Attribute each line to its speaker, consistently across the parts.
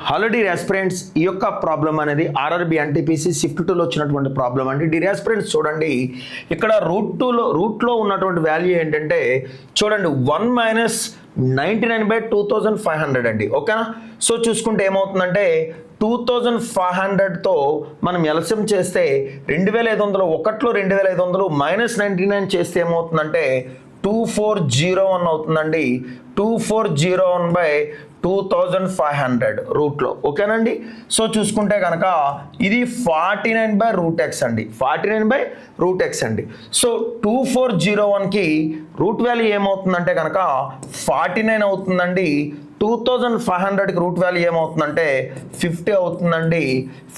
Speaker 1: Hello dear aspirants, ఈ యొక్క problem అనేది ఆర్ఆర్బి ఎన్టీపీసీ షిఫ్ట్ 2లో వచ్చినటువంటి ప్రాబ్లం అండి. డియర్ ఆస్పిరెంట్స్ చూడండి, ఇక్కడ రూట్లో ఉన్నటువంటి వాల్యూ ఏంటంటే చూడండి 1 - 99/2500 అండి. ఓకేనా? సో చూసుకుంటే ఏమవుతుందంటే 2500తో మనం ఎల్సిఎం చేస్తే 2500 ఒకట్లో 2500 -99 చేస్తే ఏమవుతుందంటే 2401 అవుతుందండి. 2401/2500 రూట్లో. ఓకేనండి? సో చూసుకుంటే కనుక ఇది 49/√x అండి. 49/√x అండి. సో 2401కి రూట్ వాల్యూ ఏమవుతుందంటే కనుక 49 అవుతుందండి. 2500కి రూట్ వాల్యూ ఏమవుతుందంటే 50 అవుతుందండి.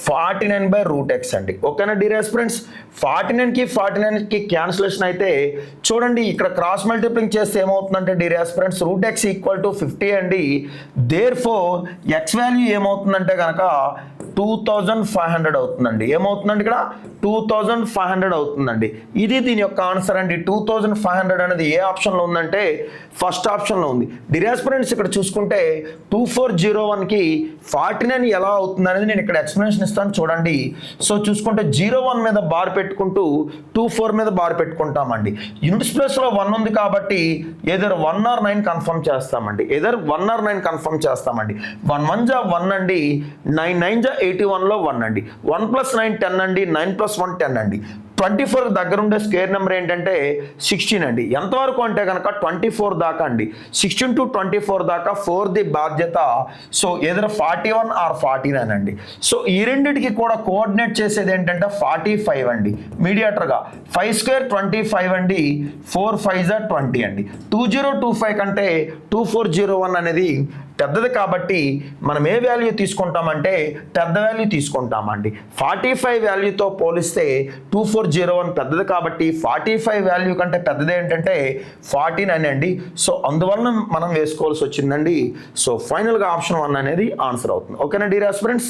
Speaker 1: 49/√x అండి. ఓకేనా డియర్ ఆస్పిరెంట్స్? 49కి క్యాన్సిలేషన్ అయితే చూడండి, ఇక్కడ క్రాస్ మల్టిప్లింగ్ చేస్తే ఏమవుతుందంటే డియర్ ఆస్పిరెంట్స్ √x = 50 అండి. దేర్ఫోర్ x వాల్యూ ఏమవుతుందంటే కనుక 2500 అవుతుందండి. ఏమవుతుందండి? ఇక్కడ 2500 అవుతుందండి. ఇది దీని యొక్క ఆన్సర్ అండి. 2500 అనేది ఏ ఆప్షన్లో ఉందంటే ఫస్ట్ ఆప్షన్లో ఉంది. డియర్ ఆస్పిరెంట్స్ ఇక్కడ చూసుకుంటే 2401కి 49 ఎలా అవుతుంది అనేది నేను ఇక్కడ ఎక్స్ప్లెనేషన్ ఇస్తాను చూడండి. సో చూసుకుంటే 01 మీద బార్ పెట్టుకుంటూ 24 మీద బార్ పెట్టుకుంటామండి. యూనిట్స్ ప్లేస్లో 1 ఉంది కాబట్టి ఏదర్ 1 or 9 కన్ఫర్మ్ చేస్తామండి. 1 చేస్తామండి. 1 1 జా 1 అండి. 9 9 జా 81లో 1 అండి. 1 + 9 10 అండి. 9 + 1 10 అండి. 24 దగ్గర ఉండే స్క్వేర్ నెంబర్ ఏంటంటే 16 అండి. ఎంతవరకు అంటే కనుక 24 దాకా అండి. 16 to 24 దాకా 4 ది బాధ్యత. సో ఏదైనా 41 or 49 అండి. సో ఈ రెండింటికి కూడా కోఆర్డినేట్ చేసేది ఏంటంటే 45 అండి. మీడియేటర్గా 5² 25 అండి. 4 5 20 అండి. 2025 కంటే 2401 అనేది పెద్దది కాబట్టి మనం ఏ వాల్యూ తీసుకుంటామంటే పెద్ద వాల్యూ తీసుకుంటామండి. 45 వాల్యూతో పోలిస్తే 2401 పెద్దది కాబట్టి 45 వాల్యూ కంటే పెద్దది ఏంటంటే 49 అండి. సో అందువలన మనం వేసుకోవాల్సి వచ్చిందండి. సో ఫైనల్గా ఆప్షన్ 1 అనేది ఆన్సర్ అవుతుంది. ఓకేనా డియర్ ఆస్పిరెంట్స్?